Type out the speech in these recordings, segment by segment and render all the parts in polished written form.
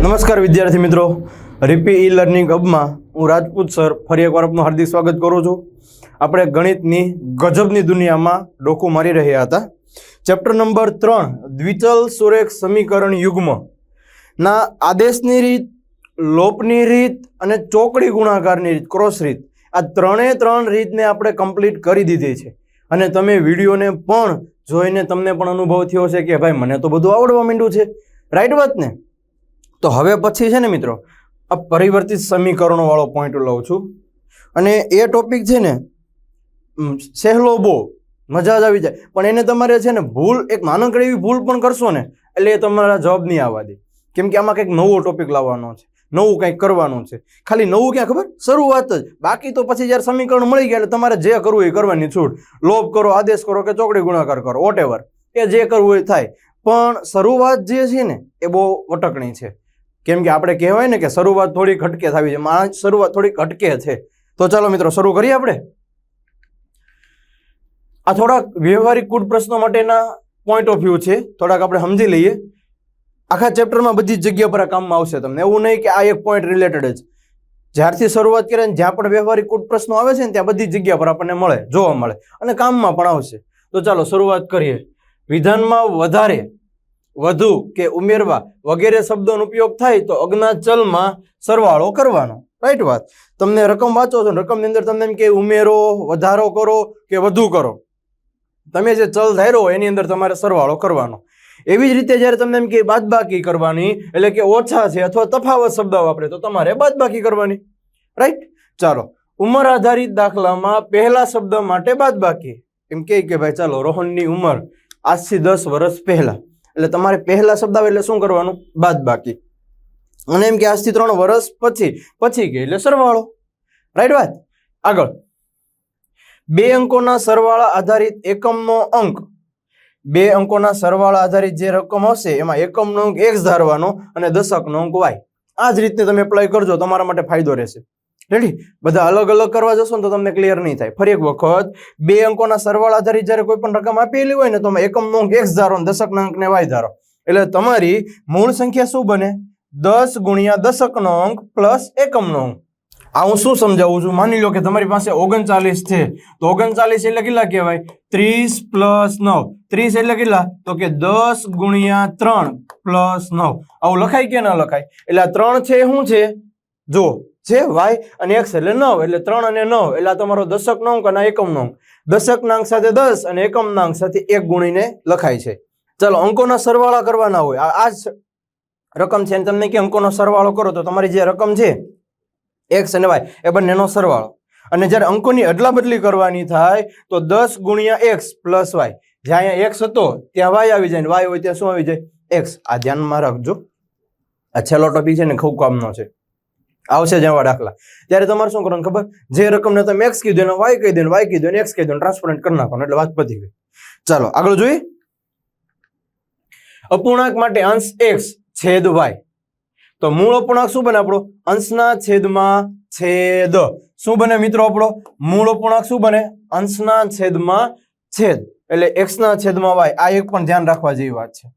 નમસ્કાર વિદ્યાર્થી મિત્રો, રીપી ઈ લર્નિંગ હબમાં હું રાજપૂત સર ફરી એકવાર આપનું હાર્દિક સ્વાગત કરું છું. આપણે ગણિતની ગજબની દુનિયામાં ડોકું મારી રહ્યા હતા. ચેપ્ટર નંબર 3 દ્વિચલ સુરેખ સમીકરણ યુગ્મના આદેશની રીત, લોપની રીત અને ચોકડી ગુણાકારની રીત, ક્રોસ રીત, આ ત્રણ રીતને આપણે કમ્પ્લીટ કરી દીધી છે. અને તમે વિડીયોને પણ જોઈને તમને પણ અનુભવ થયો છે કે ભાઈ મને તો બધું આવડવા માંડ્યું છે. રાઈટ વાત ને? તો હવે પછી છે ને મિત્રો, આ પરિવર્તિત સમીકરણો વાળો પોઈન્ટ લઉં છું. અને એ ટોપિક છે ને સહેલો બહુ મજા જ આવી જાય, પણ એને તમારે છે ને ભૂલ, એક નાનકડી એવી ભૂલ પણ કરશો ને એટલે એ તમારા જવાબ નહીં આવવા દે. કેમ કે આમાં કંઈક નવો ટોપિક લાવવાનો છે, નવું કંઈક કરવાનું છે. ખાલી નવું ક્યાં ખબર, શરૂઆત જ. બાકી તો પછી જ્યારે સમીકરણ મળી ગયા એટલે તમારે જે કરવું એ કરવાની છૂટ. લોપ કરો, આદેશ કરો કે ચોકડી ગુણાકાર કરો, વોટ એવર, એ જે કરવું એ થાય. પણ શરૂઆત જે છે ને એ બહુ વટકણી છે. કેમ કે આપણે કહેવાય ને કે શરૂઆત થોડીક હટકે થવી છે. માણસ શરૂઆત થોડીક હટકે છે. તો ચાલો મિત્રો શરૂ કરીએ. આપણે આ થોડાક વ્યવહારિક કુડ પ્રશ્નો માટેના પોઈન્ટ ઓફ વ્યૂ છે, થોડાક આપણે સમજી લઈએ. આખા ચેપ્ટરમાં બધી જ જગ્યા પર આ કામમાં આવશે તમને. એવું નહીં કે આ એક પોઈન્ટ રિલેટેડ જ. જ્યારથી શરૂઆત કરીએ ને જ્યાં પણ વ્યવહારિક કુડ પ્રશ્નો આવે છે ને ત્યાં બધી જગ્યા પર આપણને મળે, જોવા મળે અને કામમાં પણ આવશે. તો ચાલો શરૂઆત કરીએ. વિધાનમાં વધારે, વધુ કે ઉમેરવા વગેરે શબ્દોનો ઉપયોગ થાય તો અજ્ઞાત ચલમાં સરવાળો કરવાનો. રાઈટ વાત. તમને રકમ વાંચો છો, રકમની અંદર તમને એમ કે ઉમેરો, વધારો કરો કે વધુ કરો, તમે જે ચલ ધાર્યો હોય એની અંદર તમારે સરવાળો કરવાનો. એવી જ રીતે જ્યારે તમને એમ કે બાદબાકી કરવાની, એટલે કે ઓછા છે અથવા તફાવત શબ્દ વાપરે તો તમારે બાદબાકી કરવાની. રાઈટ. ચાલો, ઉંમર આધારિત દાખલામાં પહેલા શબ્દ માટે બાદબાકી. એમ કે ભાઈ ચાલો રોહનની ઉંમર આજથી 10 વર્ષ પહેલા, એટલે તમારે પહેલા શબ્દ આવે એટલે શું કરવાનું? બાદબાકી. અને એમ કે આજથી 3 વર્ષ પછી કે એટલે સરવાળો. રાઈટ વાત. આગળ, બે અંકોના સરવાળા આધારિત એકમનો અંક, બે અંકોના સરવાળા આધારિત જે રકમ હશે એમાં એકમનો અંક x ધારવાનો અને દશકનો અંક y. આ જ રીતે તમે એપ્લાય કરજો, તમારા માટે ફાયદો રહેશે. રેડી? બધા અલગ અલગ કરવા જશો ને તો તમને ક્લિયર નહીં થાય. ફરી એક વખત, બે અંકોના સરવાળા આધારિત જ્યારે કોઈ પણ રકમ આપેલી હોય ને તો એકમનો અંક x ધારો અને દશકના અંકને y ધારો. એટલે તમારી મૂળ સંખ્યા શું બને? 10 ગુણ્યા દશકનો અંક પ્લસ એકમનો અંક. આ હું શું સમજાવું છું? માની લો કે તમારી પાસે 39 છે તો 39 એટલે કેટલા કહેવાય? 30 પ્લસ 9. 30 એટલે કેટલા? તો કે 10 ગુણ્યા 3 પ્લસ 9. આવું લખાય કે ના લખાય? એટલે આ 3 છે શું છે? જો છે y અને x એટલે 9, એટલે 3 અને 9 એટલે તમારો દશકનો અંક અને એકમનો અંક. દશકના અંક સાથે 10 અને એકમના અંક સાથે 1 ગુણીને લખાય છે. ચાલો, અંકોના સરવાળા કરવાના હોય. આ જ રકમ છે તમને કે અંકોનો સરવાળો કરો તો તમારી જે રકમ છે x અને y એ બંનેનો સરવાળો. અને જ્યારે અંકોની અદલા બદલી કરવાની થાય તો 10 ગુણ્યા x પ્લસ y. જ્યાં અહીંયા x હતો ત્યાં y આવી જાય, ને y હોય ત્યાં શું આવી જાય? x. આ ધ્યાનમાં રાખજો. આ છેલ્લો ટોપિક છે ને ખૂબ કામનો છે. આવશે જેવા દાખલા ત્યારે તમારે શું કરવાનું ખબર? જે રકમને તમે x કીધું એને y કહી દો, y કીધું એને x કહી દો, ટ્રાન્સપરન્ટ કરી નાખવાનું એટલે વાત પતી ગઈ. ચાલો આગળ જોઈએ. અપૂર્ણાંક માટે અંશ x છેદ y. તો મૂળ અપૂર્ણાંક શું બને આપણો? અંશના છેદમાં છેદ. શું બને મિત્રો આપણો મૂળ અપૂર્ણાંક? શું બને? અંશના છેદમાં છેદ, એટલે x ના છેદમાં y. આ એક પણ ધ્યાન રાખવા જેવી વાત છે.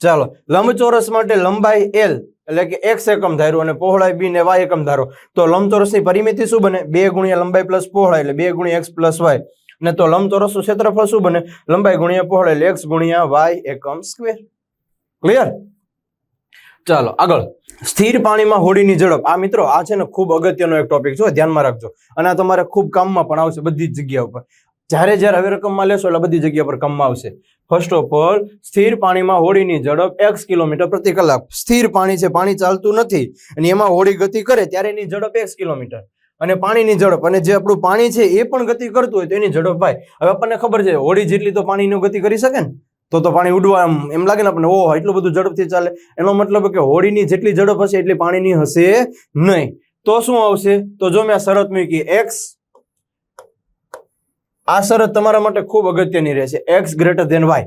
ચાલો, લંબચોરસ માટે લંબાઈ l એટલે કે x એકમ ધારો અને પહોળાઈ b ને y એકમ ધારો. તો લંબચોરસની પરિમિતિ શું બને? 2 ગુણ્યા લંબાઈ પ્લસ પહોળાઈ એટલે 2 ગુણ્યા x પ્લસ y. ને તો લંબચોરસનું ક્ષેત્રફળ શું બને? લંબાઈ ગુણ્યા પહોળાઈ એટલે x ગુણ્યા y એકમ સ્ક્વેર. ક્લિયર? ચાલો આગળ, સ્થિર પાણીમાં હોડીની ઝડપ. આ મિત્રો આ છે ને ખૂબ અગત્યનો એક ટોપિક છે, ધ્યાનમાં રાખજો. અને આ તમારે ખૂબ કામમાં પણ આવશે બધી જ જગ્યા ઉપર. જ્યારે હવે રકમમાં લેશો એટલે બધી જગ્યા પર કામમાં આવશે. ફર્સ્ટ ઓફ ઓલ, સ્થિર પાણીમાં હોડીની ઝડપ x કિલોમીટર પ્રતિ કલાક. સ્થિર પાણી છે, પાણી ચાલતું નથી અને એમાં હોડી ગતિ કરે ત્યારે એની ઝડપ x કિલોમીટર. અને પાણીની ઝડપ, અને જે આપણું પાણી છે એ પણ ગતિ કરતું હોય તો એની ઝડપ y. હવે આપણને ખબર છે હોડી જેટલી તો પાણીની ગતિ કરી શકે ને, તો પાણી ઉડવા એમ લાગે ને આપણને, ઓહ એટલું બધું ઝડપથી ચાલે. એનો મતલબ કે હોડીની જેટલી ઝડપ હશે એટલી પાણીની હશે નહીં. તો શું આવશે? તો જો મેં આ શરત મૂકી x, આ શરત તમારા માટે ખૂબ અગત્યની રહેશે. x greater than y.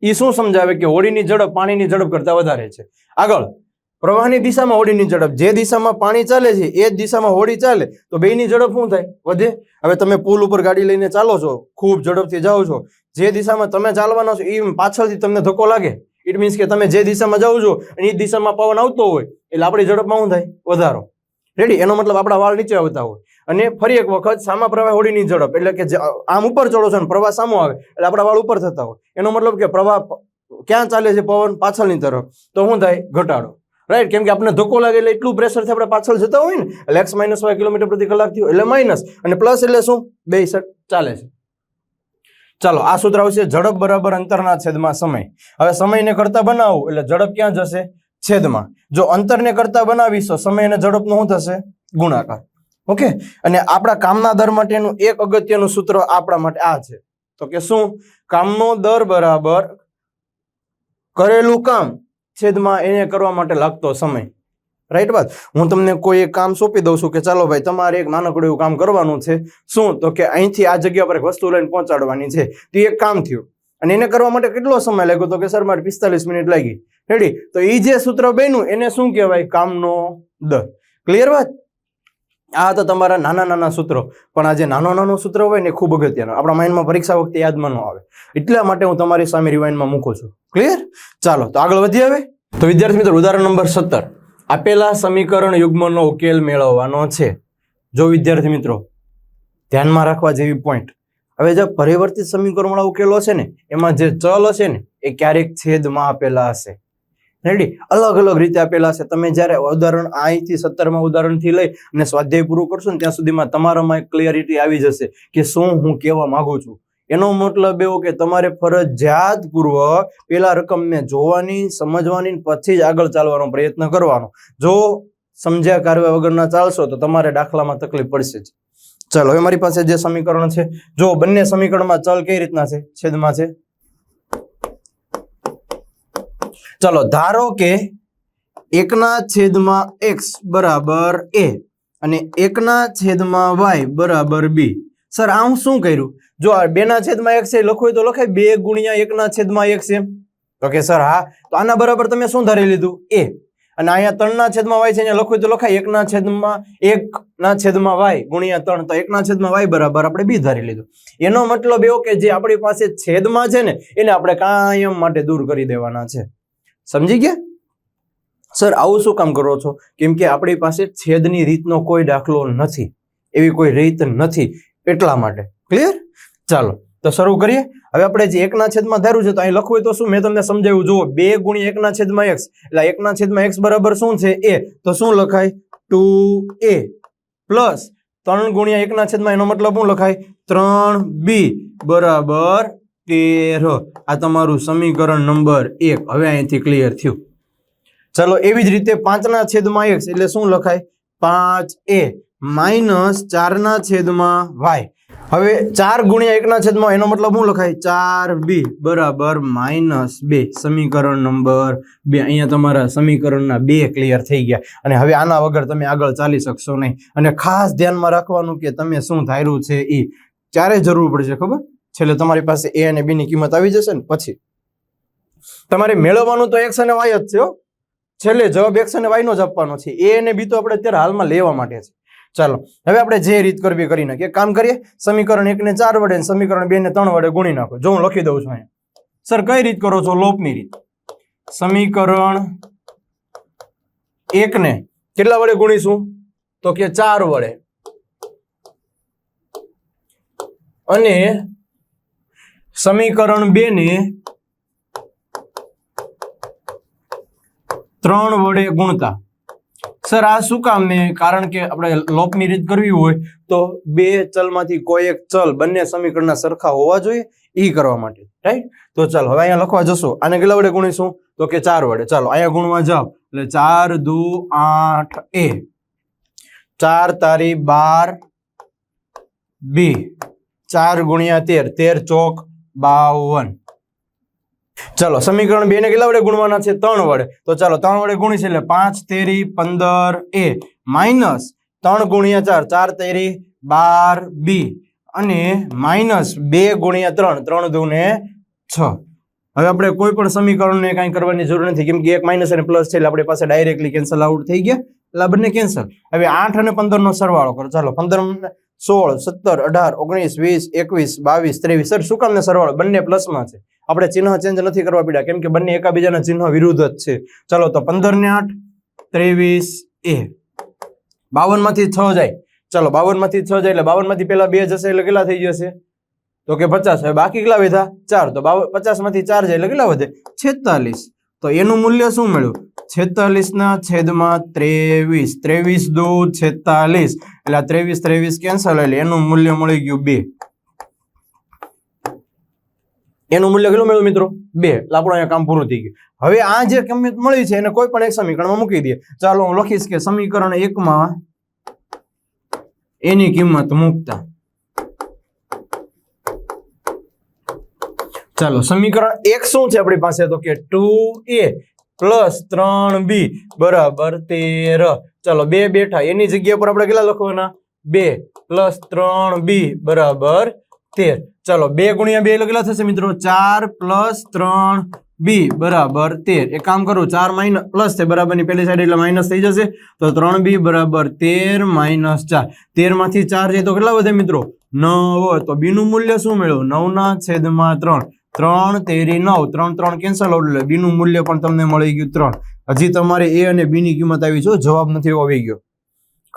એ શું સમજાવે? કે હોડીની ઝડપ પાણીની ઝડપ કરતા વધારે છે. આગળ, પ્રવાહની દિશામાં હોડીની ઝડપ, જે દિશામાં પાણી ચાલે છે એ જ દિશામાં હોડી ચાલે તો બેયની ઝડપ શું થાય? વધે. હવે તમે પુલ ઉપર ગાડી લઈને ચાલો છો, ખૂબ ઝડપથી જાઓ છો, જે દિશામાં તમે ચાલવાના છો એ પાછળથી તમને ધક્કો લાગે ઇટ મીન્સ કે તમે જે દિશામાં જાઓ છો અને એ દિશામાં પવન આવતો હોય એટલે આપણી ઝડપમાં શું થાય? વધારો. રેડી? એનો મતલબ આપણા વાળ નીચે આવતા હોય. અને ફરી એક વખત સામા પ્રવાહ હોડીની ઝડપ એટલે કે આમ ઉપર ચડો છો ને પ્રવાહ સામો આવે એટલે આપણા વાળ ઉપર થતા હોય. એનો મતલબ કે પ્રવાહ ક્યાં ચાલે છે? પવન પાછળની તરફ. તો શું થાય? ઘટાડો. રાઈટ? કેમ કે આપણે ધક્કો લાગે એટલે એટલું પ્રેશરથી આપણે પાછળ જતા હોય ને એટલે x - y કિલોમીટર પ્રતિ કલાક થયું એટલે માઇનસ અને પ્લસ એટલે શું? બે ચાલે છે. ચાલો આ સૂત્ર આવશે ઝડપ બરાબર અંતરના છેદમાં સમય. હવે સમયને કરતા બનાવવું એટલે ઝડપ ક્યાં જશે? છેદમાં. જો અંતરને કરતા બનાવીશો સમય અને ઝડપનું શું થશે? ગુણાકાર. ઓકે? અને આપણા કામના દર માટેનું એક અગત્યનું સૂત્ર આપણા માટે આ છે. તો કે શું? કામનો દર બરાબર કરેલું કામ છેદમાં એને કરવા માટે લાગતો સમય. રાઈટ વાત? હું તમને કોઈ એક કામ સોંપી દઉં છું કે ચાલો ભાઈ તમારે એક નાનકડું એવું કામ કરવાનું છે. શું? તો કે અહીંથી આ જગ્યા પર એક વસ્તુ લઈને પહોંચાડવાની છે. તો એક કામ થયું અને એને કરવા માટે કેટલો સમય લાગ્યો? તો કે સર મારે 45 મિનિટ લાગી. રેડી? તો એ જે સૂત્ર બન્યું એને શું કહેવાય? કામનો દર. ક્લિયર વાત? આ તો તમારા નાના નાના સૂત્રો, પણ આ જે નાનો સૂત્ર હોય ને એ ખૂબ અગત્યનો, આપણા માઇન્ડમાં પરીક્ષા વખતે યાદમાં ન આવે, એટલા માટે હું તમારી સામે રિવાઇન્ડમાં મૂકું છું. ક્લિયર? ચાલો તો આગળ વધીએ હવે. તો વિદ્યાર્થી મિત્રો ઉદાહરણ નંબર 17 આપેલા સમીકરણ યુગ્મનો ઉકેલ મેળવવાનો છે. જો વિદ્યાર્થી મિત્રો ધ્યાનમાં રાખવા જેવી પોઈન્ટ, હવે જે પરિવર્તિત સમીકરણવાળા ઉકેલો છે ને એમાં જે ચલ હશે ને એ ક્યારેક છેદમાં આપેલા હશે. રેડી? અલગ અલગ રીતે આપેલા હશે. તમે જ્યારે ઉદાહરણ અહીંથી 17માં ઉદાહરણથી લઈ અને સ્વાધ્યાય પૂરું કરશો ને ત્યાં સુધીમાં તમારામાં એક ક્લિયરિટી આવી જશે કે શું હું કહેવા માંગુ છું. એનો મતલબ એવો કે તમારે ફરજિયાત પૂર્વક પેલા રકમને જોવાની, સમજવાની, પછી જ આગળ ચાલવાનો પ્રયત્ન કરવાનો. જો સમજ્યા કાર્ય વગરના ચાલશો તો તમારે દાખલામાં તકલીફ પડશે જ. ચાલો હવે મારી પાસે જે સમીકરણ છે, જો બંને સમીકરણમાં ચલ કઈ રીતના છે? છેદમાં છે. ચાલો ધારો કે 1/x બરાબર a અને 1/y બરાબર b. સર આ હું શું કર્યું? જો આ 2/x લખવું હોય તો લખાય 2 × 1/x એમ. તો કે સર હા, તો આના બરાબર તમે શું ધારી લીધું? a. અને અહીંયા 3/y છે અહીંયા લખવું તો લખાય 1/y × 3. તો 1/y બરાબર આપણે b ધારી લીધું. એનો મતલબ એવો કે જે આપણી પાસે છેદમાં છે ને એને આપણે કાયમ માટે દૂર કરી દેવાના છે. સમજી ગયા? સર આવું શું કામ કરો છો? કેમ કે આપણી પાસે છેદની રીતનો કોઈ દાખલો નથી, એવી કોઈ રીત નથી, એટલા માટે. ક્લિયર? ચાલો તો શરૂ કરીએ. હવે આપણે જે 1/માં ધાર્યું છે તો અહીં લખવું હોય તો શું? મેં તમને સમજાવ્યું. જુઓ 2 × 1/x એટલે 1/x બરાબર શું છે? a. તો શું લખાય? 2a પ્લસ 3 × 1/, એનો મતલબ શું લખાય? 3b બરાબર 13. આ તમારું સમીકરણ નંબર 1. હવે અહીંથી ક્લિયર થયું. ચલો એવી જ રીતે 5/x એટલે શું લખાય? 5a minus 4/y. હવે 4 × 1/, એનો મતલબ શું લખાય? 4b બરાબર -2. સમીકરણ નંબર 2. અહીંયા તમારા સમીકરણના 2 ક્લિયર થઈ ગયા. અને હવે આના વગર તમે આગળ ચાલી શકશો નહીં. અને ખાસ ધ્યાનમાં રાખવાનું કે તમે શું ધાર્યું છે એ ક્યારે જરૂર પડશે ખબર? છેલ્લે તમારી પાસે a અને b ની કિંમત આવી જશે ને પછી. તમારે મેળવવાનું તો x અને y જ છે. છેલ્લે જવાબ x અને y નો જ આપવાનો છે. a અને b તો આપણે અત્યારે હાલમાં લેવા માટે છે. ચાલો હવે આપણે જે રીત કરવી કરી નાખીએ. કામ કરીએ. સમીકરણ 1 ને 4 વડે અને સમીકરણ 2 ને 3 વડે ગુણી નાખો. જો હું લખી દઉં છું અહીંયા. સર કઈ રીત કરો છો? લોપની રીત. સમીકરણ 1 ને કેટલા વડે ગુણીશું? તો કે 4 વડે. અને સમીકરણ 2 ને 3 વડે ગુણતા. સર આ શું કામ ને? કારણ કે આપણે લોપની રીત કરવી હોય તો બે ચલમાંથી કોઈ એક ચલ બંને સમીકરણના સરખા હોવા જોઈએ, એ કરવા માટે. રાઈટ? તો ચાલો હવે અહીંયા લખવા જશો. આને કેટલા વડે ગુણીશું? તો કે 4 વડે. ચાલો અહીંયા ગુણવા જાઓ એટલે 4 દુ 8a 4 તારી 12 b 4 × 13 13 ચોક 52. ચાલો સમીકરણ 2 ને કેટલા વડે ગુણવાના છે? 3 વડે. તો ચાલો 3 વડે ગુણીશ એટલે 5 તેરી 15a માઇનસ 3 × 4 4 તેરી 12b અને માઇનસ 2 × 3 3 દુ ને 6. હવે આપણે કોઈ પણ સમીકરણને કાંઈ કરવાની જરૂર નથી, કેમ કે એક માઇનસ અને પ્લસ છે એટલે આપણી પાસે ડાયરેક્ટલી કેન્સલ આઉટ થઈ ગયા. એટલે આ બંને કેન્સલ. હવે 8 અને 15 નો સરવાળો કરો. ચાલો 15 16 17 18 19 20 21 22 23. સર શું કામ ને સરવાળો? બંને પ્લસમાં છે. આપણે ચિહ્ન ચેન્જ નથી કરવા પડ્યા કેમ કે બંને એકાબીજાના ચિહ્ન વિરુદ્ધ જ છે. ચલો તો 15 ને 8 23 એ 52 માંથી 6 જાય. ચલો 52 માંથી 6 જાય એટલે 52 માંથી પેલા 2 જશે એટલે કેટલા થઈ જશે તો કે 50. હવે બાકી કેટલા વધ્યા 4 તો 50 માંથી 4 જાય એટલે કેટલા વધે 46. તો એનું મૂલ્ય શું મળ્યું 46 ના છેદમાં 23. 23 દુ 46 એટલે 23 કેન્સલ એટલે એનું મૂલ્ય મળી ગયું 2. એનું મૂલ્ય કેટલું મળ્યું મિત્રો 2. એટલે આપણું અહીંયા કામ પૂરું થઈ ગયું. હવે આ જે કિંમત મળી છે એને કોઈ પણ એક સમીકરણમાં મૂકી દઈએ. ચાલો હું લખીશ કે સમીકરણ 1 માં એની કિંમત મૂકતા ચાલો સમીકરણ 1 શું છે આપણી પાસે તો કે 2a પ્લસ 3b બરાબર 13. ચાલો 2 બેઠા એની જગ્યા પર આપણે કેટલા લખવાના 2 પ્લસ 3b બરાબર 13. ચાલો 2 ગુણ્યા 2 એટલે કેટલા થશે મિત્રો 4 પ્લસ 3b બરાબર 13. એક કામ કરું 4 માઇનસ પ્લસ છે બરાબર ની પેલી સાઈડ એટલે માઇનસ થઈ જશે તો 3b બરાબર 13 માઇનસ 4. 13 માંથી 4 જાય તો કેટલા વધે મિત્રો 9. તો b નું મૂલ્ય શું મળ્યું 9 ના છેદમાં 3. 3 તેરી 9 3 3 કેન્સલ આઉટ એટલે b નું મૂલ્ય પણ તમને મળી ગયું 3. હજી તમારે a અને b ની કિંમત આવી છે જવાબ નથી આવી ગયો.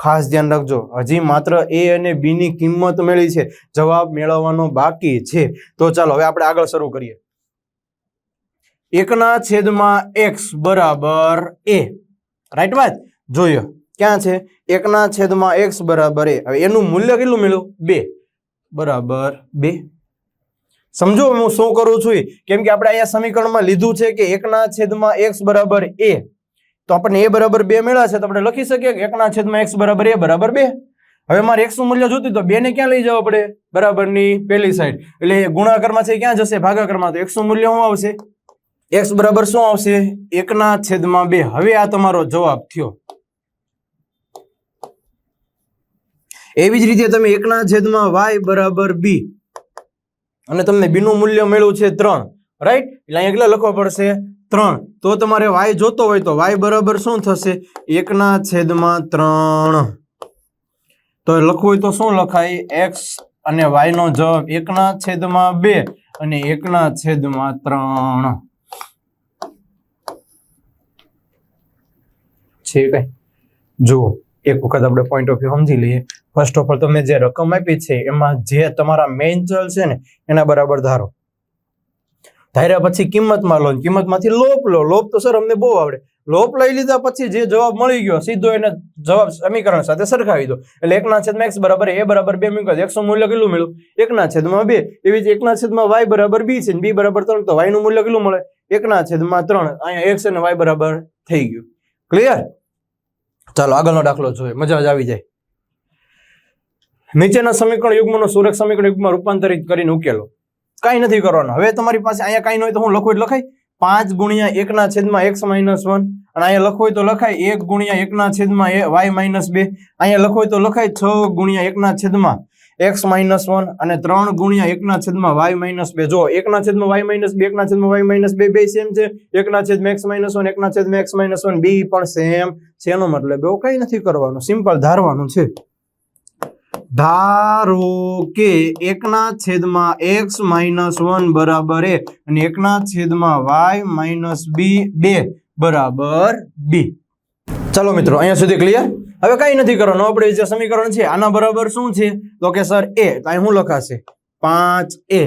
ખાસ ધ્યાન રાખજો હજી માત્ર a અને b ની કિંમત મળી છે જવાબ મેળવવાનો બાકી છે. તો ચાલો હવે આપણે આગળ શરૂ કરીએ. 1 ના છેદમાં x બરાબર a રાઈટ વાત જોયો ક્યાં છે 1 ના છેદમાં x બરાબર a. હવે એનું મૂલ્ય કેટલું મળ્યું 2 બરાબર 2. સમજો હું શું કરું છું કેમ કે આપણે અહીંયા સમીકરણમાં લીધું છે કે 1 ના છેદમાં x બરાબર a તો આપણને a બરાબર 2 મળ્યા છે તો આપણે લખી શકીએ કે 1 ના છેદમાં x બરાબર a બરાબર 2. હવે મારે x નું મૂલ્ય જોતું તો 2 ને ક્યાં લઈ જવા પડે બરાબરની પેલી સાઈડ એટલે ગુણાકારમાં છે ક્યાં જશે ભાગાકારમાં તો x નું મૂલ્ય શું આવશે x બરાબર શું આવશે 1 ના છેદમાં 2. હવે આ તમારો જવાબ થયો. એવી જ રીતે તમે 1 ના છેદમાં y બરાબર b અને તમને b નું મૂલ્ય મળ્યું છે 3 રાઈટ એટલે અહીંયા કેટલા લખવા પડશે 3. તો તમારે y જોતો હોય તો y બરાબર શું થશે 1 ના છેદમાં 3. તો લખવું હોય તો શું લખાય x અને y નો જવાબ 1 ના છેદમાં 2 અને 1 ના છેદમાં 3 છે. કઈ જુઓ એક વખત આપણે પોઈન્ટ ઓફ વ્યૂ સમજી લઈએ. ફર્સ્ટ ઓફ ઓલ તમને જે રકમ આપી છે એમાં જે તમારા મેઇન ચલ છે ને એના બરાબર ધારો. ધાર્યા પછી કિંમતમાં લો કિંમતમાંથી લોપ લો. લોપ તો સર અમને બહુ આવડે. લોપ લઈ લીધા પછી જે જવાબ મળી ગયો સીધો એને જવાબ સમીકરણ સાથે સરખાવી દો એટલે 1 ના છેદમાં x બરાબર a બરાબર 2 મૂક્યો x નું મૂલ્ય કેટલું મળ્યું 1 ના છેદમાં 2. એવી જ 1 ના છેદમાં y બરાબર b છે b બરાબર 3 તો y નું મૂલ્ય કેટલું મળે 1 ના છેદમાં 3. અહીંયા x અને y બરાબર થઈ ગયું. ક્લિયર. ચાલો આગળનો દાખલો જોઈએ મજા જ આવી જાય. નીચેના સમીકરણ યુગ્મનો સુરેખ સમીકરણ યુગ્મમાં રૂપાંતરિત કરીને ઉકેલો. કાંઈ નથી કરવાનું. હવે તમારી પાસે અહીંયા કાંઈ ન હોય તો હું લખું એટલે લખાય 5 ગુણ્યા 1 ના છેદમાં x માઇનસ 1 અને અહીંયા લખવું હોય તો લખાય 1 ગુણ્યા 1 ના છેદમાં y માઇનસ 2. અહીંયા લખવું હોય તો લખાય 6 ગુણ્યા 1 ના છેદમાં x માઇનસ 1 અને 3 ગુણ્યા 1 ના છેદમાં y માઇનસ 2. જો 1 ના છેદમાં y માઇનસ 2 1 ના છેદમાં y માઇનસ 2 બે સેમ છે. 1 ના છેદમાં x માઇનસ 1 1 ના છેદમાં x માઇનસ 1 બે પણ સેમ છે. એનો મતલબ એવું કંઈ નથી કરવાનું સિમ્પલ ધારવાનું છે. ધારો કે 1 ના છેદમાં x માઇનસ 1 બરાબર a અને 1 ના છેદમાં y માઇનસ b 2 બરાબર b. ચાલો મિત્રો અહીંયા સુધી ક્લિયર. હવે કઈ નથી કરવાનું. આપણે જે સમીકરણ છે આના બરાબર શું છે તો કે સર a તો અહીં શું લખાશે 5a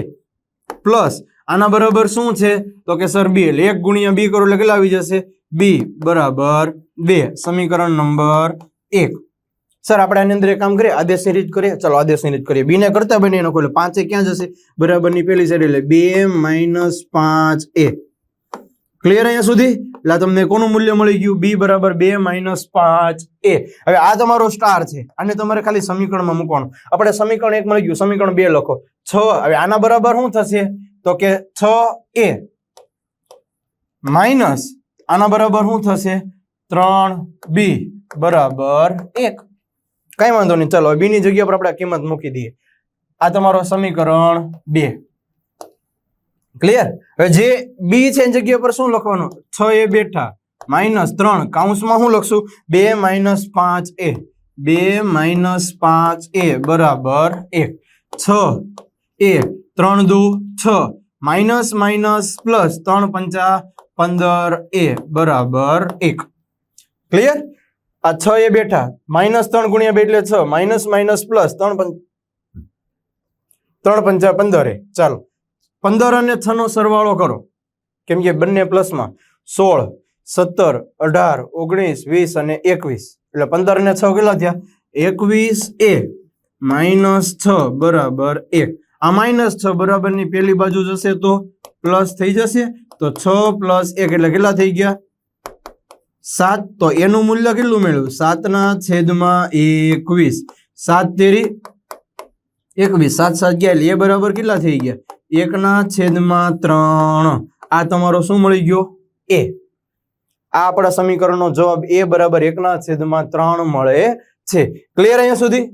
પ્લસ આના બરાબર શું છે તો કે સર b એટલે 1 ગુણ્યા b કરો એટલે કેટલા આવી જશે b બરાબર 2. સમીકરણ નંબર 1. સર આપણે આની અંદર એક કામ કરીએ આદેશની રીત કરીએ. ચાલો આદેશની રીત કરીએ. b ને કરતા બને એનો એટલે 5a ક્યાં જશે બરાબરની પેલી સાઈડ એટલે 2 માઇનસ 5a. ક્લિયર અહીંયા સુધી. એટલે તમને કોનું મૂલ્ય મળી ગયું b બરાબર 2 માઇનસ 5a. હવે આ તમારો સ્ટાર છે આને તમારે ખાલી સમીકરણમાં મૂકવાનું. આપણે સમીકરણ 1 મળી ગયું સમીકરણ 2 લખો 6. હવે આના બરાબર શું થશે તો કે 6a માઇનસ આના બરાબર શું થશે 3b બરાબર 1. કઈ વાંધો નહીં. ચાલો b ની જગ્યા પર આપણે કિંમત મૂકી દઈએ. આ તમારો સમીકરણ 2. ક્લિયર. હવે જે b છે એની જગ્યા પર શું લખવાનું 6a બેઠા માઇનસ 3 કૌંસમાં શું લખશું 2 માઇનસ 5a 2 માઇનસ 5a બરાબર 1. 6a 3 દુ 6 માઇનસ માઇનસ પ્લસ 3 પંચા 15 a બરાબર 1. ક્લિયર? આ 6 એ બેઠા, -3 ગુણ્યા 2 એટલે 6, માઇનસ માઇનસ પ્લસ 3 પંચા 15 a. ચાલો 15 અને 6 નો સરવાળો કરો, કેમ કે બંને પ્લસમાં. 16, 17, 18, 19, 20 અને 21, એટલે 15 અને 6 કેટલા થયા? 21 a -6 બરાબર 1. આ -6 બરાબરની પેલી બાજુ જશે તો પ્લસ થઈ જશે, તો 6 + 1 એટલે કેટલા થઈ ગયા? 7. તો એનું મૂલ્ય કેટલું મળ્યું? 7/21. 7 તેરી 21, 7 7 ગયા એટલે એ બરાબર કેટલા થઈ ગયા? 1/3. આ તમારો શું મળી ગયો? a. આ આપણા સમીકરણનો જવાબ a બરાબર 1/3 મળે છે. ક્લિયર અહીંયા સુધી?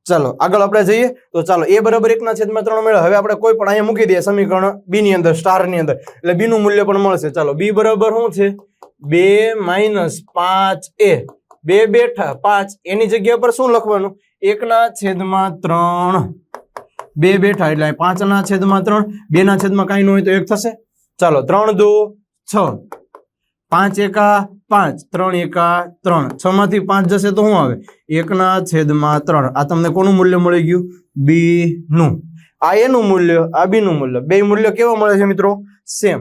ચાલો આગળ આપણે જઈએ. તો ચાલો a બરાબર 1/3 મળે. હવે આપણે કોઈ પણ અહીંયા મૂકી દઈએ સમીકરણ b ની અંદર, સ્ટાર ની અંદર, એટલે b નું મૂલ્ય પણ મળશે. ચાલો b બરાબર શું છે? 2 - 5a. 2 બેઠા 5, એની જગ્યા પર શું લખવાનું? 1/3. 2 બેઠા એટલે 5/3. 2/3 કાંઈ ન હોય તો 1 થશે. ચાલો 3 × 2 = 6, 5 × 1 = 5, 3 × 1 = 3. 6 માંથી 5 જશે તો શું આવે? 1/3. આ તમને કોનું મૂલ્ય મળી ગયું? b નું. આ a નું મૂલ્ય, આ b નું મૂલ્ય, બે મૂલ્ય કેવા મળે છે મિત્રો? સેમ.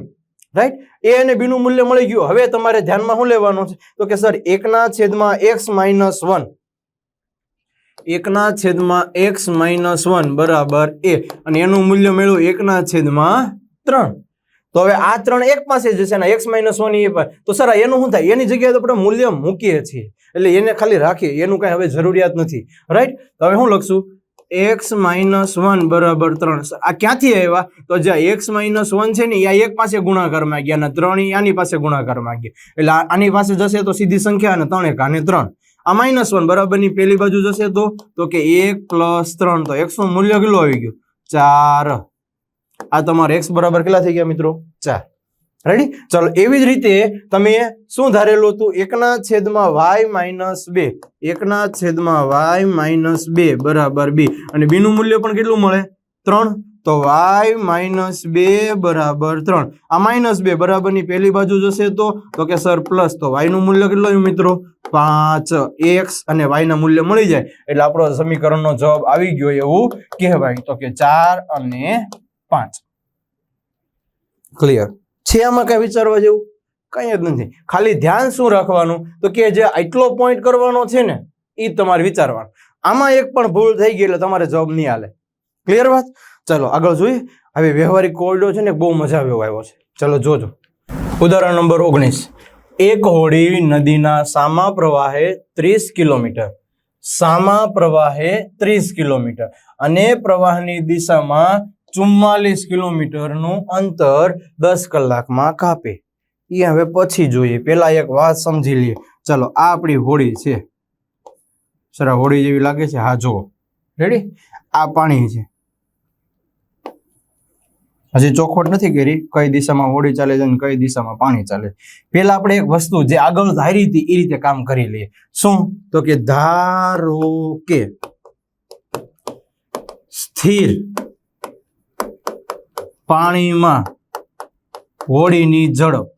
રાઈટ? a અને b નું મૂલ્ય મળી ગયું. હવે તમારે ધ્યાનમાં શું લેવાનું છે? તો કે સર 1/x - 1, 1/x - 1 બરાબર a, અને એનું મૂલ્ય મળ્યું 1/3. તો હવે આ 3 એક પાસે જશે ને x - 1 એ પર. તો સર એનું શું થાય? એની જગ્યાએ તો આપણે મૂલ્ય મૂકીએ છીએ, એટલે એને ખાલી રાખીએ, એનું કઈ હવે જરૂરિયાત નથી. રાઈટ? તો હવે શું લખશું? x - 1 બરાબર 3. આ ક્યાંથી આવ્યા? તો જ્યાં x - 1 છે ને આ એક પાસે ગુણાકારમાં ગયા અને 3 આની પાસે ગુણાકારમાં ગયા, એટલે આની પાસે જશે તો સીધી સંખ્યા અને 3 1 અને 3. આ -1 બરાબરની પેલી બાજુ જશે તો કે 1 + 3. તો x નું મૂલ્ય કેટલું આવી ગયું? 4. આ તમારે x બરાબર કેટલા થઈ ગયા મિત્રો? 4. રેડી? ચાલો એવી જ રીતે તમે શું ધારેલું હતું? 1/y - 2. 1/y - 2 બરાબર b, અને b નું મૂલ્ય પણ કેટલું મળે? 3. તો y - 2 બરાબર 3. આ -2 બરાબરની પેલી બાજુ જશે તો કે સર પ્લસ. તો y નું મૂલ્ય કેટલું આવ્યું મિત્રો? 5. x અને y ના મૂલ્ય મળી જાય એટલે આપણો સમીકરણનો જવાબ આવી ગયો એવું કહેવાય. તો કે 4 અને 5. ક્લિયર છે? આમાં કઈ વિચારવા જેવું કઈ જ નથી. ખાલી ધ્યાન શું રાખવાનું? તો કે જે આટલો પોઈન્ટ કરવાનો છે ને એ તમારે વિચારવાનું. આમાં એક પણ ભૂલ થઈ ગઈ એટલે તમારે જવાબ નહીં હાલે. ક્લિયર વાત? ચાલો આગળ જોઈએ. હવે વ્યવહારિક કોયડો છે ને બહુ મજા આવ્યો છે. ચલો જોજો. ઉદાહરણ નંબર 19. એક હોડી નદીના સામા પ્રવાહે 30 કિલોમીટર, સામા પ્રવાહે 30 કિલોમીટર અને પ્રવાહની દિશામાં 44 કિલોમીટરનું અંતર 10 કલાકમાં કાપે. એ હવે પછી જોઈએ, પેલા એક વાત સમજી લઈએ. ચાલો આ આપણી હોડી છે. સર હોડી જેવી લાગે છે? હા જુઓ. રેડી? આ પાણી છે. હજી ચોખવટ નથી કરી કઈ દિશામાં હોડી ચાલે છે અને કઈ દિશામાં પાણી ચાલે છે. પેલા આપણે એક વસ્તુ જે આગળ ધારી હતી એ રીતે કામ કરી લઈએ. શું? તો કે ધારો કે સ્થિર પાણીમાં હોડીની ઝડપ.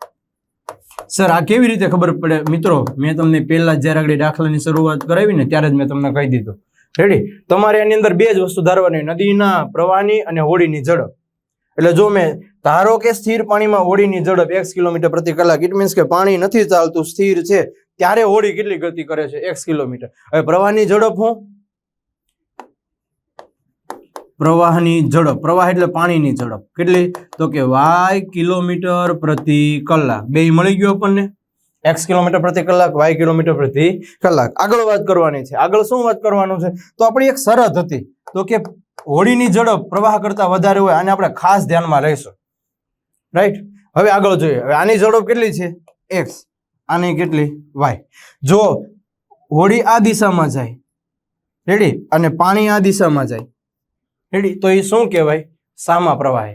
સર આ કેવી રીતે ખબર પડે? મિત્રો મેં તમને પહેલા જ્યારે આગળ દાખલાની શરૂઆત કરાવી ને ત્યારે જ મેં તમને કહી દીધું. રેડી? તમારે એની અંદર બે જ વસ્તુ ધારવાની, નદીના પ્રવાહની અને હોડીની ઝડપ. એટલે જો મેં ધારો કે સ્થિર પાણીમાં હોડીની ઝડપ x કિલોમીટર પ્રતિ કલાક, ઇટ મીન્સ કે પાણી નથી ચાલતું, સ્થિર છે, ત્યારે હોડી કેટલી ગતિ કરે છે? x kilometre. હવે પ્રવાહની ઝડપ શું? પ્રવાહની ઝડપ, પ્રવાહ એટલે પાણીની ઝડપ કેટલી? તો કે y કિલોમીટર પ્રતિ કલાક. બે મળી ગયો આપણને. x કિલોમીટર પ્રતિ કલાક, y કિલોમીટર પ્રતિ કલાક. આગળ વાત કરવાની છે. આગળ શું વાત કરવાનું છે? તો આપણી એક શરત હતી તો કે હોડીની ઝડપ પ્રવાહ કરતા વધારે હોય, આને આપણે ખાસ ધ્યાનમાં લઈશું. રાઈટ? હવે આગળ જોઈએ. હવે આની ઝડપ કેટલી છે? x, આની કેટલી? y. જો હોડી આ દિશામાં જાય, રેડી, અને પાણી આ દિશામાં જાય, રેડી, તો એ શું કહેવાય? સામા પ્રવાહે.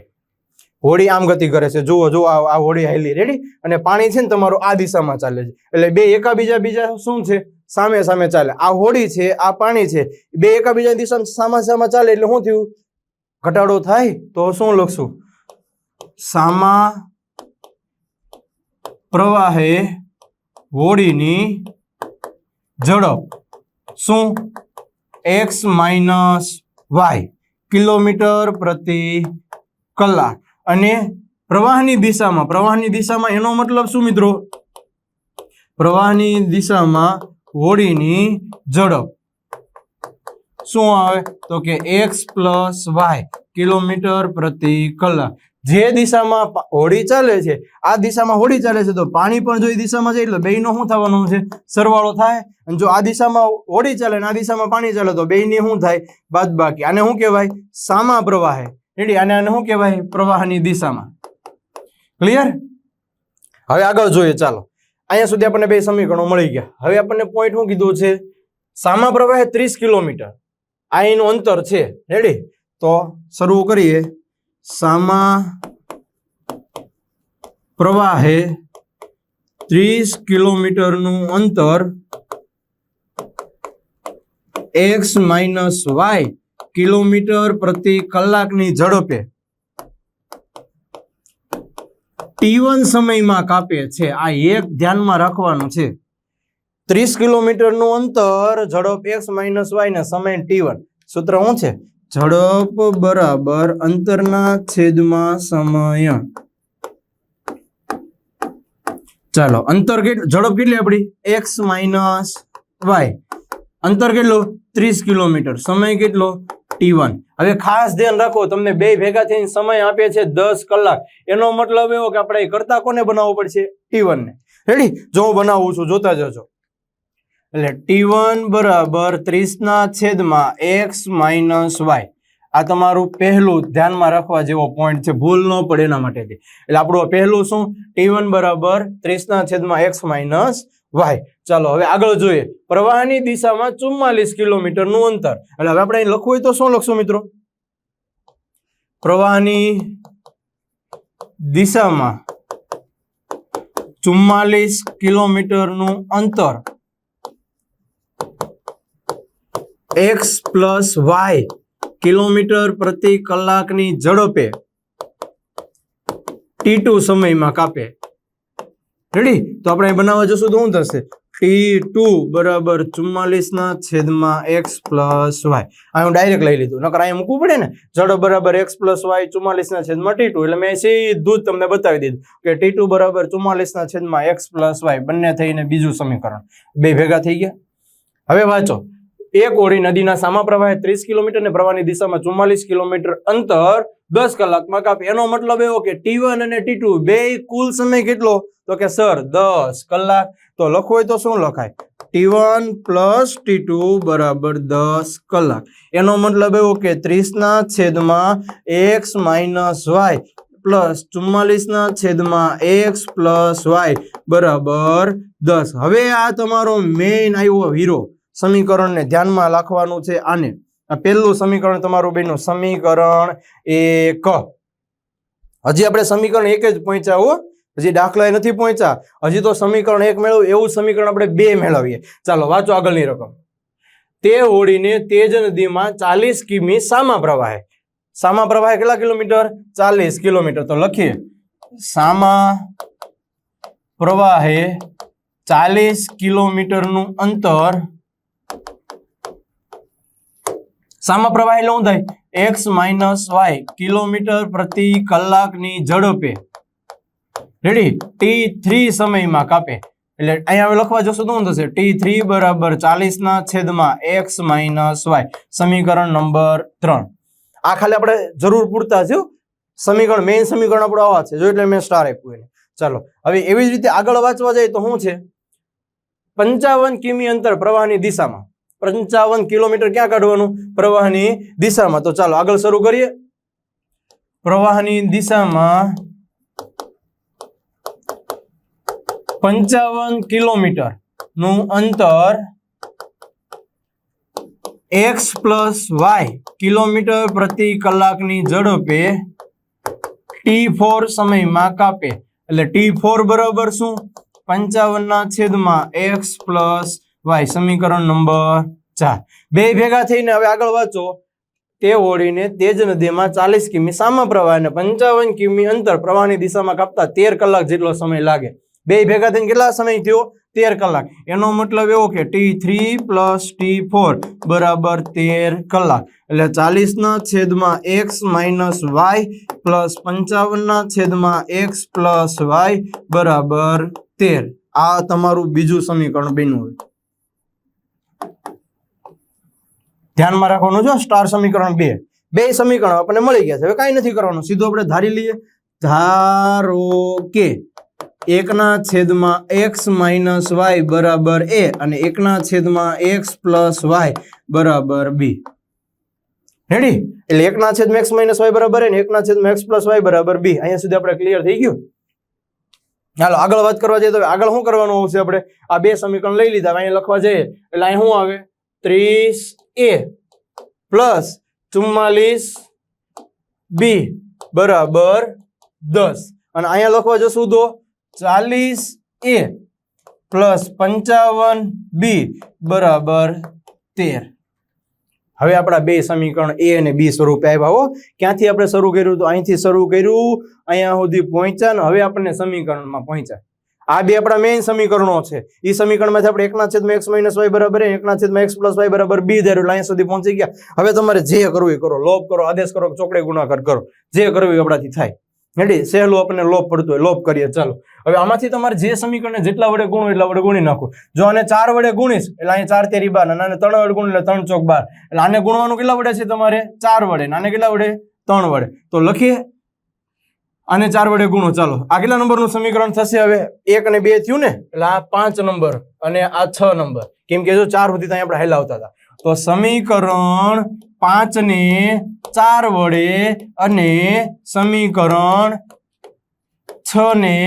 હોડી આમ ગતિ કરે છે, જુઓ જુઓ આ હોડી હાલી, રેડી, અને પાણી છે ને તમારું આ દિશામાં ચાલે છે, એટલે બે બીજા શું છે? સામે સામે ચાલે. આ હોડી છે, આ પાણી છે, બે એકાબીજાની દિશામાં સામા ચાલે એટલે શું થયું? ઘટાડો થાય. તો શું લખશું? સામા પ્રવાહે હોડીની ઝડપ શું x માઇનસ વાય કિલોમીટર પ્રતિ કલાક અને પ્રવાહની દિશામાં એનો મતલબ શું મિત્રો પ્રવાહની દિશામાં હોડીની ઝડપ શું આવે તો કે x પ્લસ વાય કિલોમીટર પ્રતિ કલાક જે દિશામાં હોડી ચાલે છે આ દિશામાં હોડી ચાલે છે તો પાણી પણ જો એ દિશામાં જાય એટલે બેયનો શું થવાનું છે સરવાળો થાય અને જો આ દિશામાં હોડી ચાલે ને આ દિશામાં પાણી ચાલે તો બેયની શું થાય બાદબાકી આને શું કહેવાય સામા પ્રવાહે રેડી આને શું કહેવાય પ્રવાહની દિશામાં ક્લિયર હવે આગળ જોઈએ ચાલો અહીંયા સુધી આપણને બે સમીકરણો મળી ગયા હવે આપણને પોઈન્ટ શું કીધું છે સામા પ્રવાહે 30 કિલોમીટર આ એનું અંતર છે રેડી તો શરૂ કરીએ સામા પ્રવાહે 30 કિલોમીટરનું અંતર x માઇનસ વાય કિલોમીટર પ્રતિ કલાકની ઝડપે t1 સમયમાં કાપે છે આ એક ધ્યાનમાં રાખવાનું છે 30 કિલોમીટરનું અંતર ઝડપ x માઇનસ વાય ને સમય t1 સૂત્ર શું છે ઝડપ બરાબર અંતરના છેદમાં સમય ચાલો અંતર ઝડપ કેટલી આપણી x માઇનસ વાય અંતર કેટલું 30 કિલોમીટર સમય કેટલો t1 હવે ખાસ ધ્યાન રાખો તમને બે ભેગા થઈને સમય આપે છે 10 કલાક એનો મતલબ એવો કે આપણે કરતા કોને બનાવવો પડશે t1 ને રેડી જો હું બનાવું છું જોતા જજો એટલે t1 બરાબર 30 ના છેદમાં x માઇનસ વાય આ તમારું પહેલું ધ્યાનમાં રાખવા જેવો પોઈન્ટ છે ભૂલ ન પડે એના માટેથી એટલે આપણું પહેલું શું t1 બરાબર 30 ના છેદમાં x માઇનસ વાય ચાલો હવે આગળ જોઈએ પ્રવાહની દિશામાં 44 કિલોમીટરનું અંતર એટલે હવે આપણે અહીં લખવું હોય તો શું લખશું મિત્રો પ્રવાહની દિશામાં 44 કિલોમીટરનું અંતર x પ્લસ વાય કિલોમીટર પ્રતિ કલાકની ઝડપે t2 સમયમાં કાપે રેડી તો આપણે બનાવવા જશું તો શું થશે t2 બરાબર 44 ના છેદમાં x પ્લસ વાય આ હું ડાયરેક્ટ લઈ લીધું નકર અહીંયા મૂકવું પડે ને ઝડપ બરાબર x પ્લસ વાય 44 ના છેદમાં t2 એટલે મેં સીધું જ તમને બતાવી દીધું કે t2 બરાબર 44 ના છેદમાં x પ્લસ વાય બંને થઈને બીજું સમીકરણ બે ભેગા થઈ ગયા હવે વાંચો એક હોડી નદીના સામા પ્રવાહે 30 કિલોમીટર ને પ્રવાહની દિશામાં 44 કિલોમીટર અંતર 10 કલાકમાં કાપે એનો મતલબ એવો કે t1 અને t2 બે કુલ સમય કેટલો તો કે સર 10 કલાક તો લખવું હોય તો શું લખાય t1 પ્લસ t2 બરાબર 10 કલાક એનો મતલબ એવો કે 30 ના છેદમાં x માઇનસ વાય પ્લસ 44 ના છેદમાં x પ્લસ વાય બરાબર 10 હવે આ તમારો મેઇન આવ્યો હીરો સમીકરણને ધ્યાનમાં રાખવાનું છે આને આ પહેલું સમીકરણ તમારું બેનું સમીકરણ 1 હજી આપણે સમીકરણ 1 જ પહોંચ્યા હો હજી દાખલા નથી પહોંચ્યા હજી તો સમીકરણ 1 મેળવ્યું એવું સમીકરણ આપણે 2 મેળવીએ ચાલો વાંચો આગળની રકમ તે હોડીને તેજ નદીમાં 40 કિમી સામા પ્રવાહે કેટલા કિલોમીટર 40 કિલોમીટર તો લખીએ સામા પ્રવાહે 40 કિલોમીટરનું અંતર સામા પ્રવાહ એટલે શું થાય x માઇનસ વાય કિલોમીટર પ્રતિ કલાકની ઝડપે રેડી t3 સમયમાં કાપે એટલે અહીંયા હવે લખવા જશો તો શું થશે t3 બરાબર 40 ના છેદમાં x માઇનસ વાય સમીકરણ નંબર 3 આ ખાલી આપણે જરૂર પૂરતા છે સમીકરણ મેઇન સમીકરણ આપણું આવા છે જો એટલે મેં સ્ટાર આપ્યું એને ચાલો હવે એવી જ રીતે આગળ વાંચવા જાય તો શું છે 55 કિમી અંતર પ્રવાહની દિશામાં 55 કિલોમીટર ક્યાં કાઢવાનું પ્રવાહની દિશામાં તો ચાલો આગળ શરૂ કરીએ પ્રવાહની દિશામાં 55 કિલોમીટર નું અંતર x પ્લસ વાય કિલોમીટર પ્રતિ કલાકની ઝડપે t4 સમયમાં કાપે એટલે t4 બરાબર શું 55 ના છેદમાં x પ્લસ વાય સમીકરણ નંબર 4 બે ભેગા થઈને હવે આગળ વાંચો તે ઓળીને તે જ નદીમાં 40 કિમી સામા પ્રવાહ અને 55 કિમી અંતર પ્રવાહની દિશામાં કાપતા 13 કલાક જેટલો સમય લાગે. બે ભેગા થઈને કેટલા સમય થયો? 13 કલાક. એનો મતલબ એવો કે T3 + T4 બરાબર 13 કલાક. એટલે 40/x - y plus 55/x + y બરાબર 13. આ તમારું બીજું સમીકરણ બન્યું. ધ્યાનમાં રાખવાનું છે સ્ટાર સમીકરણ 2. બે સમીકરણ આપણને મળી ગયા છે. હવે કાંઈ નથી કરવાનું, સીધું આપણે ધારી લઈએ. ધારો કે 1/x - y બરાબર a અને 1/x + y બરાબર b. રેડી? એટલે 1/x - y બરાબર a અને 1/x + y બરાબર b. અહીંયા સુધી આપણે ક્લિયર થઈ ગયું. ચાલો આગળ વાત કરવા જઈએ તો આગળ શું કરવાનું આવશે? આપણે આ બે સમીકરણ લઈ લીધા, અહીંયા લખવા જઈએ એટલે અહીં શું આવે? 30a + 44b બરાબર 10 અને અહીંયા લખવા જશું તો 40a + 55b બરાબર 13. હવે આપણા બે સમીકરણ a અને b સ્વરૂપે આવ્યા હો. ક્યાંથી આપણે શરૂ કર્યું? તો અહીંથી શરૂ કર્યું, અહીંયા સુધી પહોંચ્યા ને હવે આપણને સમીકરણમાં પહોંચ્યા. આ બે આપણા મેઇન સમીકરણો છે. એ સમીકરણમાંથી આપણે 1/x - y બરાબર a 1/x + y બરાબર b ધાર્યું. અહીંયા સુધી પહોંચી ગયા. હવે તમારે જે કરવું એ કરો, લોપ કરો, આદેશ કરો, ચોકડે ગુણાકાર કરો, જે કરવું એ આપણાથી થાય. રેડી? સહેલું આપણને લોપ પડતું હોય, લોપ કરીએ. ચાલો હવે આમાંથી તમારે જે સમીકરણને જેટલા વડે ગુણો એટલા વડે ગુણી નાખો. જો આને 4 વડે ગુણીશ એટલે અહીંયા 4 તેરી 12 અને આને 3 વડે ગુણ એટલે 3 ચોક 12. એટલે આને ગુણવાનું કેટલા વડે છે તમારે? 4 વડે. આને કેટલા વડે? 3 વડે. તો લખીએ આને 4 વડે ગુણો. ચાલો આ કેટલા નંબરનું સમીકરણ થશે? હવે 1 અને 2 થયું ને, એટલે આ 5 નંબર અને આ 6 નંબર. કેમ કે જો 4 સુધી ત્યાં આપણે હેલાવતા હતા. તો સમીકરણ 5 ને 4 વડે અને સમીકરણ 6 ને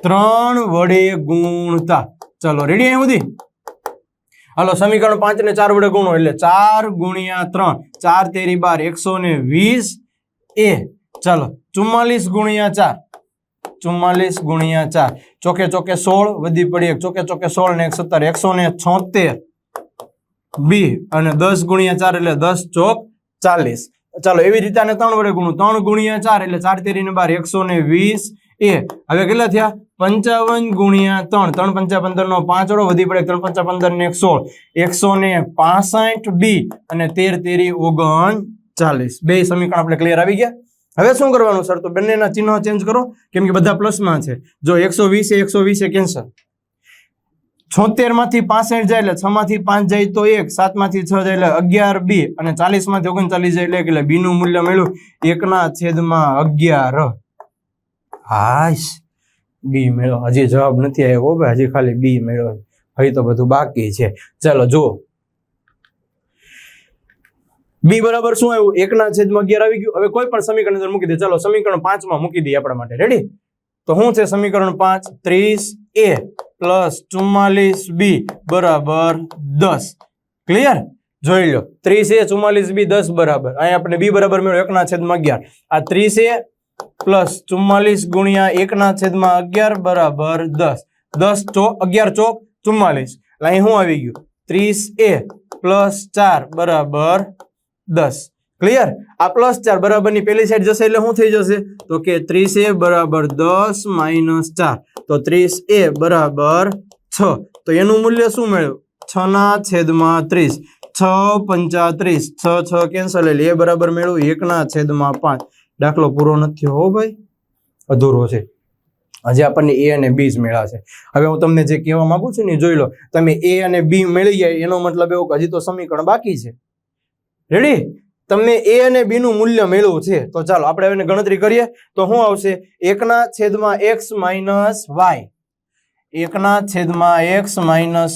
3 વડે ગુણતા. ચાલો રેડી? અહીં સુધી હાલો સમીકરણ 5 ને 4 વડે ગુણો એટલે 4 × 3 4 તેરી 12 120 a. ચાલો 44 × 4 44 × 4 ચોકે ચોકે 16 વધી પડી 1 ચોકે ચોકે 16 ને 1 17 176 b અને 10 × 4 એટલે 10 ચોક 40. ચાલો એવી રીતે આને 3 વડે ગુણો. 3 × 4 એટલે 4 તેરી ને 12 120 a. હવે કેટલા થયા? 55 × 3 3 5 15 નો 5 વડો વધી પડે 3 5 15 ને 16 165 b અને 13 તેરી 39. બે સમીકરણ આપણે ક્લિયર આવી ગયા. હવે શું કરવાનું સર? તો બંનેના ચિહ્નો ચેન્જ કરો, કેમ કે બધા પ્લસમાં છે. જો 120 કેન્સલ. 76 માંથી 65 જાય એટલે 6 માંથી 5 જાય તો 1, 7 માંથી 6 જાય એટલે 11 b અને 40 માંથી 39 જાય એટલે b નું મૂલ્ય મળ્યું 1/11. હાશ b મેળવો. હજી જવાબ નથી આવ્યો ભાઈ, હજી ખાલી b મેળવો. હજી તો બધું બાકી છે. ચાલો જો b બરાબર શું આવ્યું? 1/11 આવી ગયું. હવે કોઈ પણ સમીકરણ અંદર મૂકી દે. ચાલો સમીકરણ 5 માં મૂકી દઈએ આપણા માટે. રેડી? તો શું છે સમીકરણ 5? 30a + 44b બરાબર 10. ક્લિયર? જોઈ લો 30a 44b 10 બરાબર. અહીંયા આપણે b બરાબર મેળવ્યો 1/11. આ 30a + 44 × 1/11 બરાબર 10. 10 ચોક 11 ચોક 44. એટલે અહીં શું આવી ગયું? 30a + 4 બરાબર 10. ક્લિયર? આ +4 બરાબર ની પેલી સાઈડ જશે એટલે શું થઈ જશે? તો કે 30a બરાબર 10 - 4. તો 30a બરાબર 6. તો એનું મૂલ્ય શું મળ્યું? 6/30. 6 35 6 6 કેન્સલ એટલે a બરાબર મેળવ્યું 1/5. દાખલો પૂરો નથી હો ભાઈ, અધૂરો છે. હજી આપણને a અને b જ મેળવ્યા છે. હવે હું તમને જે કહેવા માંગુ છું ને જોઈ લો. તમે a અને b મળી જાય એનો મતલબ એવો કે હજી તો સમીકરણ બાકી છે. રેડી? તમને a અને b નું મૂલ્ય મેળવવું છે. તો ચાલો આપણે હવે ગણતરી કરીએ. તો શું આવશે? 1/x - y 1/x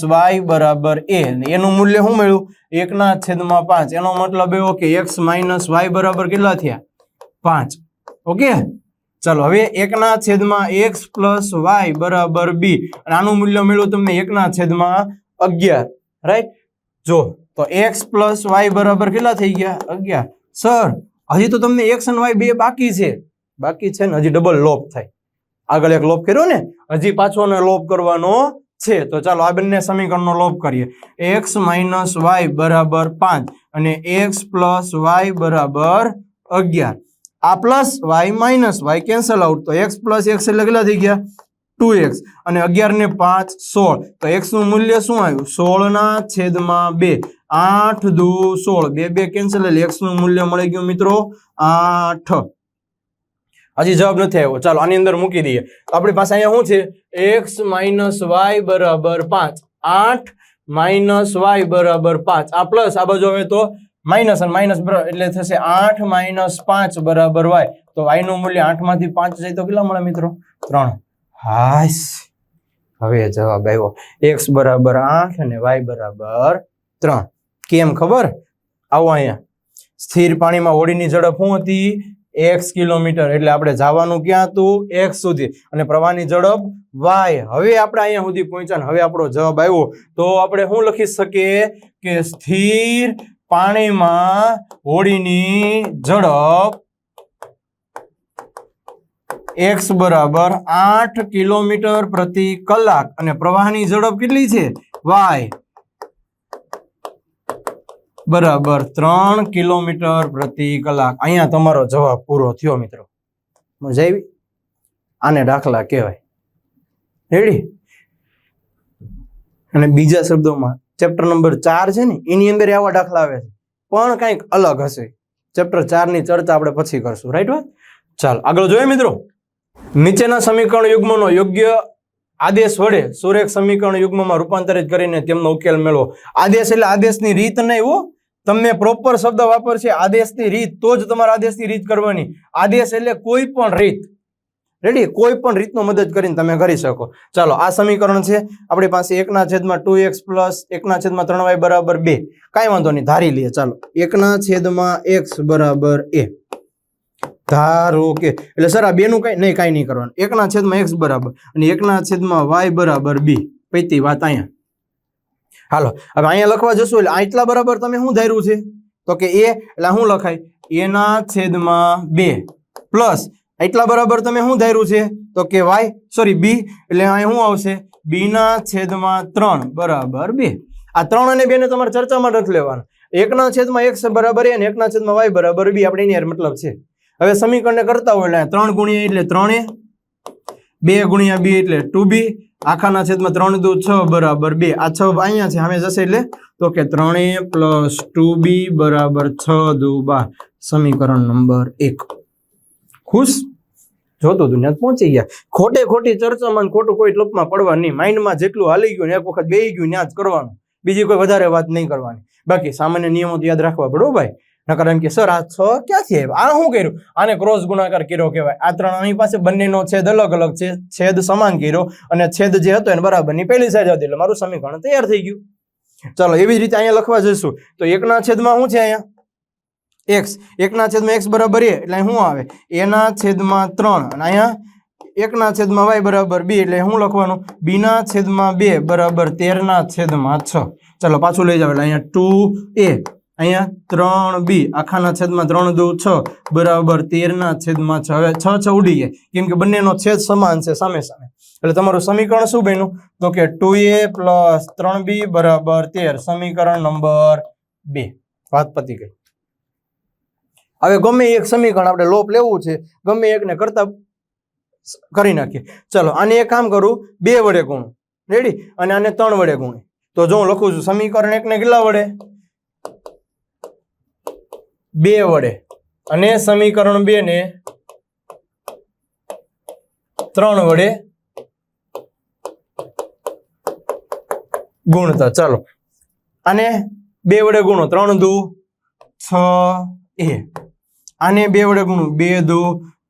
- y બરાબર a. એનું મૂલ્ય શું મળ્યું? 1/5. એનો મતલબ એવો કે x - y બરાબર કેટલા થયા? 5. ઓકે? ચાલો હવે 1/x + y બરાબર b અને આનું મૂલ્ય મળ્યું તમને 1/11. રાઈટ? જો તો x + y બરાબર કેટલા થઈ ગયા? 11. સર હજી તો તમને x અને y બે બાકી છે. બાકી છે ને હજી ડબલ લોપ થાય. આગળ એક લોપ કર્યો ને, હજી પાછો લોપ કરવાનો છે. તો ચાલો આ બંને સમીકરણનો લોપ કરીએ. x માઇનસ વાય બરાબર 5 અને x પ્લસ વાય બરાબર 11. આ plus Y minus Y cancel out, તો x પ્લસ x એટલે કેટલા થઈ ગયા 2x અને 11 ને 5 16. તો x નું મૂલ્ય શું આવ્યું 16/2. 8 દુ 16, 2 2 કેન્સલ એટલે x નું મૂલ્ય મળી ગયું મિત્રો 8. હજી જવાબ નથી આવ્યો. ચાલો આની અંદર મૂકી દઈએ. આપણી પાસે અહીંયા શું છે x માઇનસ વાય બરાબર 5, 8 માઇનસ વાય બરાબર 5. આ પ્લસ આ બાજુ હવે તો માઇનસ અને માઇનસ બરાબર એટલે થશે 8 માઇનસ 5 બરાબર વાય. તો y નું મૂલ્ય 8 માંથી 5 જાય તો કેટલા મળે મિત્રો 3. હાશ, હવે જવાબ આવ્યો x બરાબર 8 અને y બરાબર 3. કેમ ખબર? આવો અહીંયા સ્થિર પાણીમાં હોડીની ઝડપ શું હતી x કિલોમીટર, એટલે આપણે જવાનું ક્યાં હતું x સુધી અને પ્રવાહની ઝડપ y. હવે આપણે અહીંયા સુધી પહોંચ્યા ને હવે આપણો જવાબ આવ્યો તો આપણે શું લખી શકીએ કે સ્થિર પાણીમાં હોડીની ઝડપ x બરાબર 8 કિલોમીટર પ્રતિ કલાક અને પ્રવાહની ઝડપ કેટલી છે y બરાબર 3 કિલોમીટર પ્રતિ કલાક. અહીંયા તમારો જવાબ પૂરો થયો મિત્રો. મજા આવી? આને દાખલા કહેવાય. રેડી? અને બીજા શબ્દોમાં ચેપ્ટર નંબર 4 છે ને એની અંદર આવા દાખલા આવે છે પણ કંઈક અલગ હશે. ચેપ્ટર 4 ની ચર્ચા આપણે પછી કરશું. રાઈટ વાત? ચાલો આગળ જોઈએ મિત્રો. નીચેના સમીકરણ યુગ્મનો યોગ્ય આદેશ વડે સુરેખ સમીકરણ યુગ્મમાં રૂપાંતરિત કરીને તેમનો ઉકેલ મેળવો. આદેશ એટલે આદેશની રીત નહીં હો, તમને પ્રોપર શબ્દ વાપરશે આદેશની રીત તો જ તમારે આદેશની રીત કરવાની. આદેશ એટલે કોઈ પણ રીત. રેડી? કોઈ પણ રીતનો મદદ કરીને તમે કરી શકો. ચાલો આ સમીકરણ છે આપણી પાસે 1/2x પ્લસ 1/3y બરાબર 2. કાંઈ વાંધો નહીં, ધારી લઈએ. ચાલો 1/x બરાબર a ધારો કે, એટલે સર આ બે નું કાંઈ નહીં કરવાનું. 1/x બરાબર અને 1/y બરાબર b. પૈતી વાત અહીંયા. હાલો હવે અહીંયા લખવા જશું એટલે આટલા બરાબર તમે શું ધાર્યું છે તો કે a, એટલે શું લખાય a/2 પ્લસ આટલા બરાબર તમે શું ધાર્યું છે તો કે y સોરી b, એટલે અહીં શું આવશે b/3 બરાબર 2. આ 3 અને 2 ને તમારે ચર્ચામાં નથી લેવાના. 1/x બરાબર a અને 1/y બરાબર b આપણે એની મતલબ છે. હવે સમીકરણને કરતા હોય એટલે 3 ગુણ્યા એટલે 3a, 2 ગુણ્યા b એટલે 2b, આખાના છેદમાં 3 દુ 6 બરાબર 2. આ 6 અહીંયા છે સામે જશે એટલે તો કે 3a પ્લસ 2b બરાબર 6 દુ 12. સમીકરણ નંબર 1. ખુશ? જોતું દુનિયા પહોંચી ગયા. ખોટી ચર્ચામાં ખોટું કોઈ લપમાં પડવા નહીં. માઇન્ડમાં જેટલું હાલી ગયું ને એક વખત બેહી ગયું ત્યાં જ કરવાનું, બીજી કોઈ વધારે વાત નહીં કરવાની. બાકી સામાન્ય નિયમો તો યાદ રાખવા પડો ભાઈ. નકર એમ કે સર આ 6 ક્યાંથી આવ્યા, આ શું કર્યું, આને ક્રોસ ગુણાકાર કર્યો કહેવાય. આ 3 અહીં પાસે બંનેનો છેદ અલગ અલગ છે, છેદ સમાન કર્યો અને છેદ જે હતો એને બરાબરની પહેલી સાઈડ હતી એટલે મારું સમીકરણ તૈયાર થઈ ગયું. ચાલો એવી જ રીતે અહીંયા લખવા જઈશું તો 1/માં શું છે અહીંયા x, 1/x બરાબર a એટલે શું આવે a/3 અને અહીંયા 1/y બરાબર b એટલે શું લખવાનું b/2 બરાબર 13/6. ચાલો પાછું લઈ જાવ એટલે અહીંયા 2a, અહીંયા 3b, આખાના છેદમાં 3 દુ 6 બરાબર 13/6. હવે 6 ઉડી જાય કેમ કે બંનેનો છેદ સમાન છે સામે સામે, એટલે તમારું સમીકરણ શું બન્યું તો કે 2a પ્લસ 3b બરાબર 13. સમીકરણ નંબર 2. વાત પતી ગઈ. હવે ગમે એક સમીકરણ આપણે લોપ લેવું છે, ગમે એકને કરતા કરી નાખીએ. ચલો આને એક કામ કરું 2 વડે ગુણું. રેડી? અને આને 3 વડે ગુણે તો જો હું લખું છું સમીકરણ 1 ને કેટલા વડે 2 વડે અને સમીકરણ 2 ને 3 વડે ગુણતા. ચાલો આને 2 વડે ગુણો 3 દુ 6a, આને 2 વડે ગુણો 2 દુ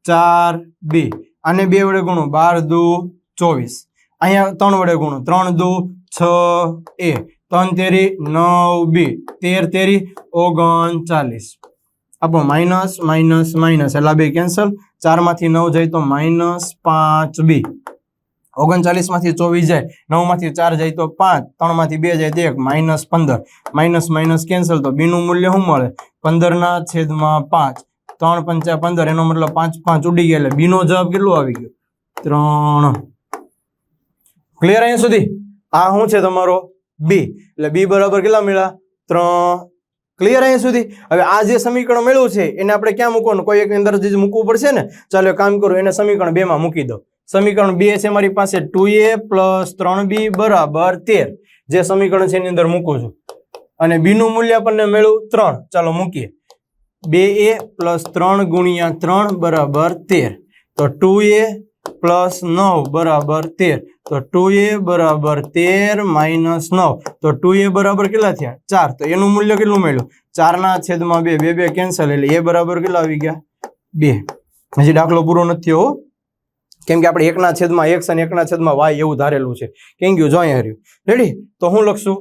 4b, આને 2 વડે ગુણો 12 દુ 24, અહીંયા 3 વડે ગુણો 3 દુ 6a, 3 તેરી 9b, 13 તેરી 39. આપણો માઇનસ માઇનસ માઇનસ એટલે બે કેન્સલ. 4 માંથી 9 જાય તો -5b, 39 માંથી 24 જાય, 9 માંથી 4 જાય તો 5, 3 માંથી 2 જાય તો 1, -15. માઇનસ માઇનસ કેન્સલ તો b નું મૂલ્ય શું મળે 15/5. 3 × 5 = 15, એનો મતલબ 5 5 ઉડી ગયા એટલે b નો જવાબ કેટલો આવી ગયો 3. ક્લિયર અહીંયા સુધી? આ શું છે તમારો બી, એટલે બી બરાબર કેટલા મળ્યા 3. ક્લિયર અહીંયા સુધી? હવે આ જે સમીકરણ મળ્યું છે એને આપણે ક્યાં મૂકવાનું? કોઈ એક અંદર જ મૂકવું પડશે ને. ચાલો એક કામ કરું, એને સમીકરણ 2 માં મૂકી દો. સમીકરણ 2 છે મારી પાસે 2a + 3b બરાબર 13. જે સમીકરણ છે એની અંદર મૂકું છું અને b નું મૂલ્ય આપણને મળ્યું 3. ચાલો મૂકીએ. 2a + 3 × 3 બરાબર 13. તો 2a + 9 બરાબર 13. તો 2a બરાબર 13 - 9. તો 2a બરાબર કેટલા થયા? 4. તો એનું મૂલ્ય કેટલું મળ્યું? 4/2. 2 કેન્સલ, એટલે a બરાબર કેટલા આવી ગયા? 2. હજી દાખલો પૂરો નથી થયો, કેમ કે આપણે 1/x અને 1/y એવું ધારેલું છે. કેમ ગયું? જો અહીંયા રહ્યું. રેડી? તો હું લખશું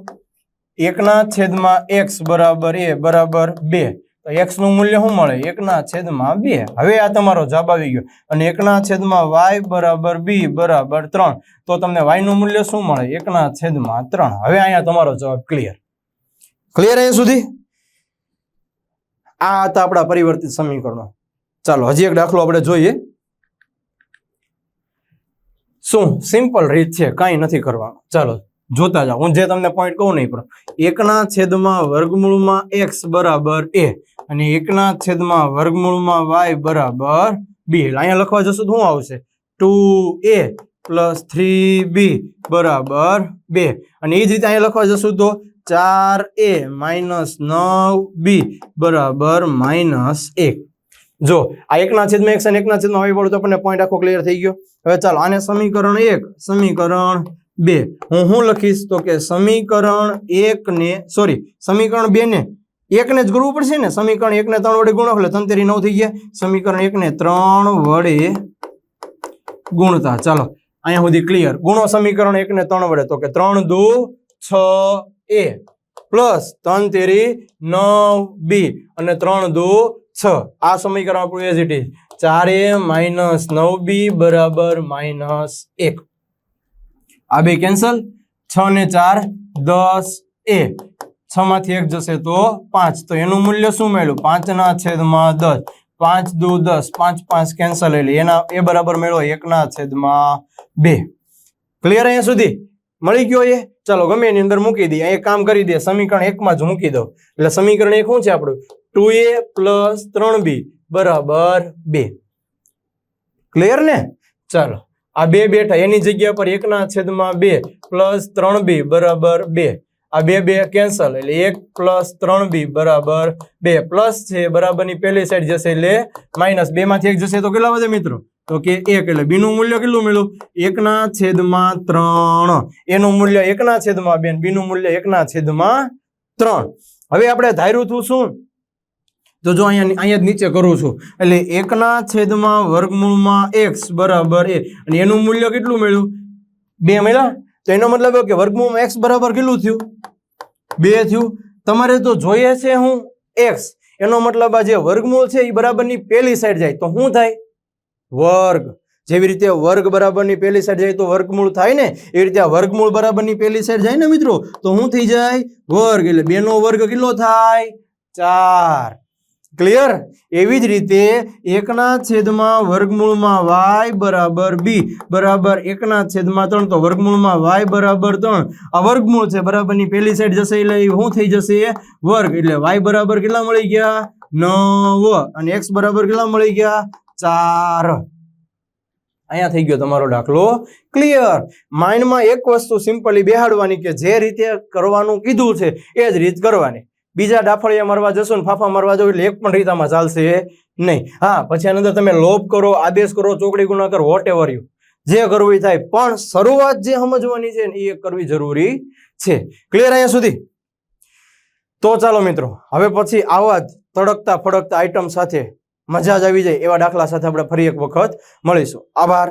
1/x બરાબર a બરાબર 2. તો x નું મૂલ્ય શું મળે? 1/2. હવે આ તમારો જવાબ આવી ગયો. અને 1/y બરાબર b બરાબર 3. તો તમને y નું મૂલ્ય શું મળે? 1/3. હવે અહીંયા તમારો જવાબ ક્લિયર. ક્લિયર અહીંયા સુધી? આ હતા આપણા પરિવર્તિત સમીકરણો. ચાલો હજી એક દાખલો આપણે જોઈએ. શું સિમ્પલ રીત છે, કાંઈ નથી કરવાનું. ચાલો જોતા જાઓ. હું જે તમને પોઈન્ટ કહું નહીં, પણ 1/વર્ગમૂળમાં x બરાબર a અને 1/વર્ગમૂળમાં y બરાબર b. અહીંયા લખવા જશો તો શું આવશે? 2a + 3b બરાબર 2. અને એ જ રીતે અહીંયા લખવા જશું તો 4a - 9b બરાબર -1. જો આ 1/x અને 1/y વાળું તો આપણને પોઈન્ટ આખો ક્લિયર થઈ ગયો. હવે ચાલો આને સમીકરણ 1, સમીકરણ 2 હું લખીશ તો કે સમીકરણ 1 ને સમીકરણ 2 ને 1 ને જ ગુણવું પડશે ને. સમીકરણ 1 ને 3 વડે ગુણો એટલે 3 × 9 થઈ ગયા. સમીકરણ 1 ને 3 વડે ગુણતા. ચાલો અહીંયા સુધી ક્લિયર. ગુણો સમીકરણ 1 ને 3 વડે તો કે 3 × 2 = 6a પ્લસ 3 × 3 = 9b અને 3 × 2 = 6. આ સમીકરણ આપણું as it is. 4a - 9b બરાબર -1. આ બે કેન્સલ. 6 ને 4 10a. 6 માંથી 1 જશે તો 5. તો એનું મૂલ્ય શું મળ્યું? 5/10. 5 × 2 = 10. 5 5 કેન્સલ, એટલે એ બરાબર મેળવો 1/2. ક્લિયર અહીંયા સુધી? મળી ગયો એ? ચાલો ગમે એની અંદર મૂકી દઈએ. એક કામ કરી દે, સમીકરણ 1 માં જ મૂકી દો. એટલે સમીકરણ 1 શું છે આપણું? 2a + 3b બરાબર 2. ક્લિયર ને? ચાલો આ 2 બેઠા, એની જગ્યા પર 1/2 + 3b બરાબર 2. આ 2 કેન્સલ, એટલે 1 + 3b બરાબર 2. પ્લસ છે બરાબરની પહેલી સાઈડ જશે એટલે માઇનસ. 2 માંથી 1 જશે તો કેટલા વધે મિત્રો? તો કે 1. એટલે b નું મૂલ્ય કેટલું મળ્યું? 1/3. એનું મૂલ્ય 1/2, b નું મૂલ્ય 1/3. હવે આપણે ધાર્યું હતું શું? તો જો અહીંયા જ નીચે કરું છું. એટલે 1/વર્ગમૂળમાં x બરાબર a અને એનું મૂલ્ય કેટલું મળ્યું? 2 મળ્યા. તો એનો મતલબ કે વર્ગમૂળમાં x બરાબર કેટલું થયું? 2 થયું. તમારે તો જોઈએ છે હું x. એનો મતલબ આ જે વર્ગમૂળ છે એ બરાબરની પહેલી સાઈડ જાય તો શું થાય? વર્ગ. જેવી રીતે વર્ગ બરાબરની પહેલી સાઈડ જાય તો વર્ગમૂળ થાય ને, એવી રીતે આ વર્ગમૂળ બરાબરની પહેલી સાઈડ જાય ને મિત્રો તો શું થઈ જાય? વર્ગ. એટલે 2 નો વર્ગ કેટલો થાય? 4. ક્લિયર? એવી જ રીતે 1/વર્ગમૂળમાં y બરાબર b બરાબર 1/3. તો વર્ગમૂળમાં y બરાબર 3. આ વર્ગમૂળ છે, બરાબરની પહેલી સાઈડ જશે એટલે શું થઈ જશે? વર્ગ. એટલે y બરાબર કેટલા મળી ગયા? 9 અને x બરાબર કેટલા મળી ગયા? 4. અહીંયા થઈ ગયો તમારો દાખલો ક્લિયર. માઇન્ડમાં એક વસ્તુ સિમ્પલી બેહાડવાની કે જે રીતે કરવાનું કીધું છે એ જ રીત કરવાની. બીજા ડાફળિયા મારવા જશો ને ફાફા મારવા જાવ એટલે એક પણ રીત આમાં ચાલશે નહીં. હા, પછી આની અંદર તમે લોભ કરો, આદેશ કરો, ચોકડી ગુણાકાર, વોટ એવર યુ જે કરવું થાય, પણ શરૂઆત જે સમજવાની છે ને એ કરવી જરૂરી છે. ક્લિયર અહીંયા સુધી? તો ચાલો મિત્રો, હવે પછી આવા જ તડકતા ફડકતા આઈટમ સાથે મજા જ આવી જાય એવા દાખલા સાથે આપણે ફરી એક વખત મળીશું. આભાર.